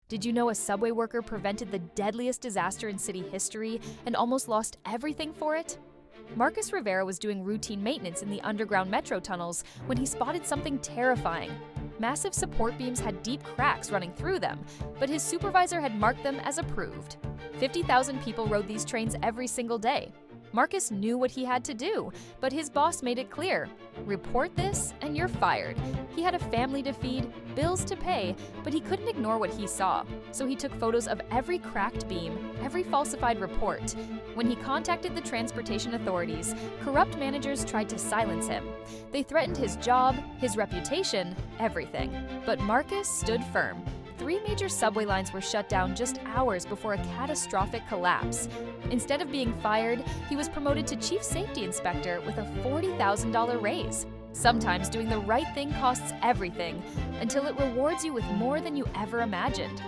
Did you know a subway worker prevented the deadliest disaster in city history and almost lost everything for it? Marcus Rivera was doing routine maintenance in the underground metro tunnels when he spotted something terrifying. Massive support beams had deep cracks running through them, but his supervisor had marked them as approved. 50,000 people rode these trains every single day. Marcus knew what he had to do, but his boss made it clear. Report this and you're fired. He had a family to feed, bills to pay, but he couldn't ignore what he saw. So he took photos of every cracked beam, every falsified report. When he contacted the transportation authorities, corrupt managers tried to silence him. They threatened his job, his reputation, everything. But Marcus stood firm. 3 major subway lines were shut down just hours before a catastrophic collapse. Instead of being fired, he was promoted to chief safety inspector with a $40,000 raise. Sometimes doing the right thing costs everything, until it rewards you with more than you ever imagined.